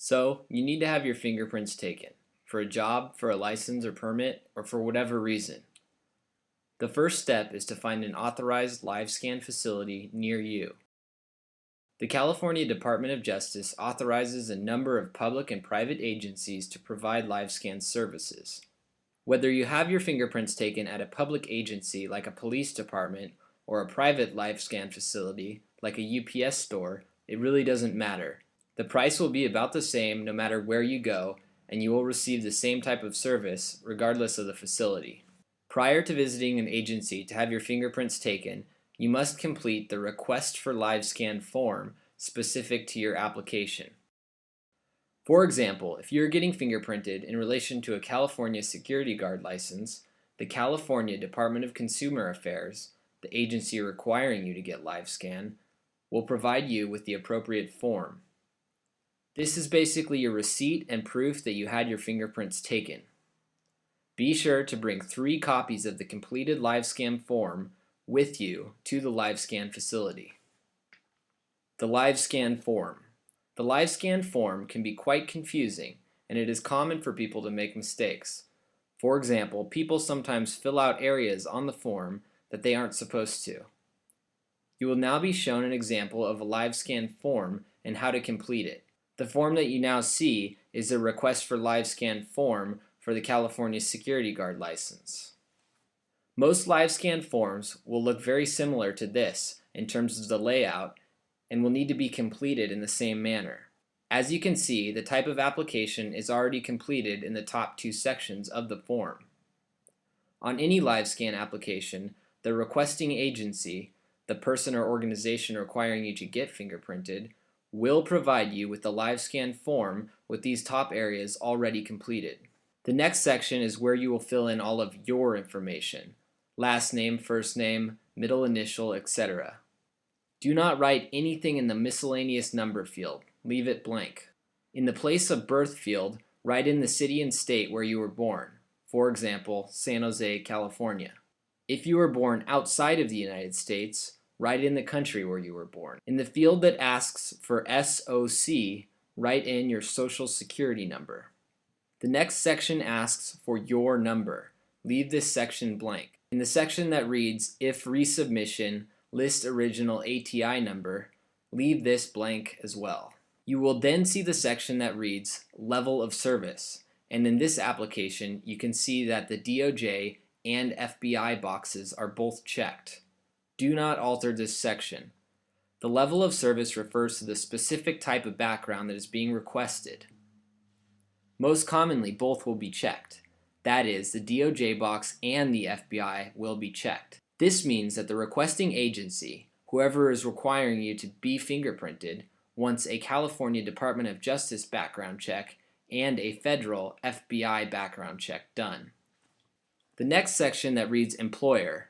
So, you need to have your fingerprints taken for a job, for a license or permit, or for whatever reason. The first step is to find an authorized live scan facility near you. The California Department of Justice authorizes a number of public and private agencies to provide live scan services. Whether you have your fingerprints taken at a public agency like a police department or a private live scan facility like a UPS store, it really doesn't matter. The price will be about the same no matter where you go, and you will receive the same type of service regardless of the facility. Prior to visiting an agency to have your fingerprints taken, you must complete the Request for Live Scan form specific to your application. For example, if you're getting fingerprinted in relation to a California security guard license, the California Department of Consumer Affairs, the agency requiring you to get live scan, will provide you with the appropriate form. This is basically your receipt and proof that you had your fingerprints taken. Be sure to bring 3 copies of the completed live scan form with you to the live scan facility. The live scan form. The live scan form can be quite confusing, and it is common for people to make mistakes. For example, people sometimes fill out areas on the form that they aren't supposed to. You will now be shown an example of a live scan form and how to complete it. The form that you now see is a Request for Live Scan form for the California Security Guard license. Most live scan forms will look very similar to this in terms of the layout and will need to be completed in the same manner. As you can see, the type of application is already completed in the top 2 sections of the form. On any live scan application, the requesting agency, the person or organization requiring you to get fingerprinted, will provide you with the live scan form with these top areas already completed. The next section is where you will fill in all of your information: last name, first name, middle initial, etc. Do not write anything in the miscellaneous number field. Leave it blank. In the place of birth field, write in the city and state where you were born. For example, San Jose, California. If you were born outside of the United States, write in the country where you were born. In the field that asks for SOC, write in your social security number. The next section asks for your number. Leave this section blank. In the section that reads If Resubmission, list original ATI number, leave this blank as well. You will then see the section that reads Level of Service, and in this application you can see that the DOJ and FBI boxes are both checked. Do not alter this section. The level of service refers to the specific type of background that is being requested. Most commonly, both will be checked. That is, the DOJ box and the FBI will be checked. This means that the requesting agency, whoever is requiring you to be fingerprinted, wants a California Department of Justice background check and a federal FBI background check done. The next section that reads Employer,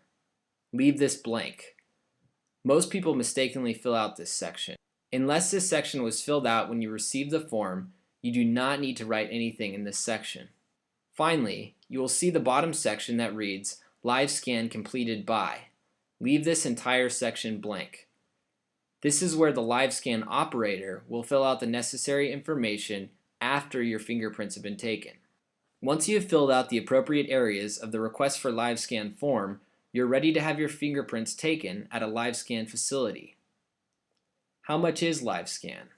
leave this blank. Most people mistakenly fill out this section. Unless this section was filled out when you received the form, you do not need to write anything in this section. Finally, you will see the bottom section that reads Live Scan Completed By. Leave this entire section blank. This is where the live scan operator will fill out the necessary information after your fingerprints have been taken. Once you have filled out the appropriate areas of the Request for Live Scan form, you're ready to have your fingerprints taken at a live scan facility. How much is live scan?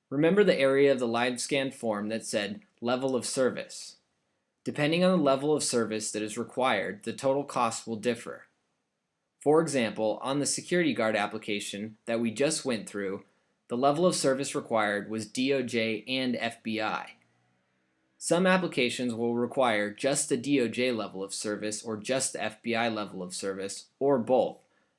Remember the area of the live scan form that said level of service. Depending on the level of service that is required, the total cost will differ. For example, on the security guard application that we just went through, the level of service required was DOJ and FBI. Some applications will require just the DOJ level of service or just the FBI level of service, or both,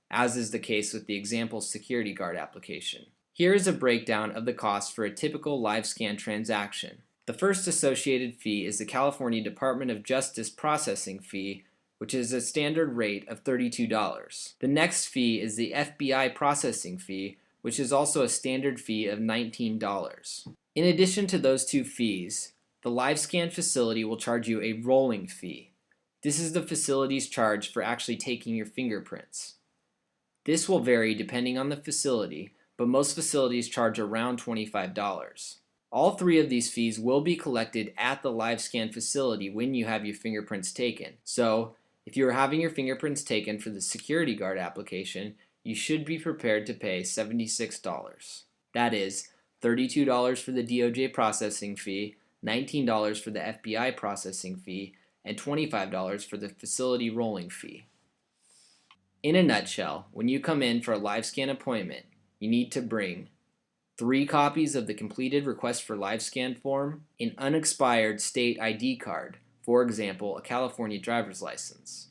as is the case with the example security guard application. Here is a breakdown of the cost for a typical live scan transaction. The first associated fee is the California Department of Justice processing fee, which is a standard rate of $32. The next fee is the FBI processing fee, which is also a standard fee of $19. In addition to those 2 fees, the live scan facility will charge you a rolling fee. This is the facility's charge for actually taking your fingerprints. This will vary depending on the facility, but most facilities charge around $25. All three of these fees will be collected at the LiveScan facility when you have your fingerprints taken. So, if you are having your fingerprints taken for the security guard application, you should be prepared to pay $76. That is $32 for the DOJ processing fee, $19 for the FBI processing fee, and $25 for the facility rolling fee. In a nutshell, when you come in for a LiveScan appointment, you need to bring 3 copies of the completed request for LiveScan form, an unexpired state ID card, for example, a California driver's license,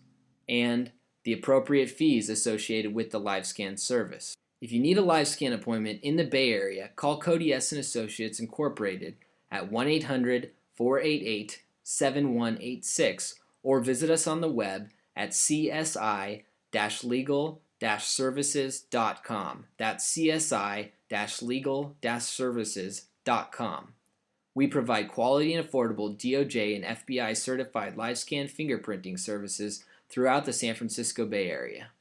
and the appropriate fees associated with the LiveScan service. If you need a LiveScan appointment in the Bay Area, call Cody S. & Associates Incorporated at 1-800-488-7186 or visit us on the web at csi-legal-services.com. That's csi-legal-services.com. We provide quality and affordable DOJ and FBI certified LiveScan fingerprinting services throughout the San Francisco Bay Area.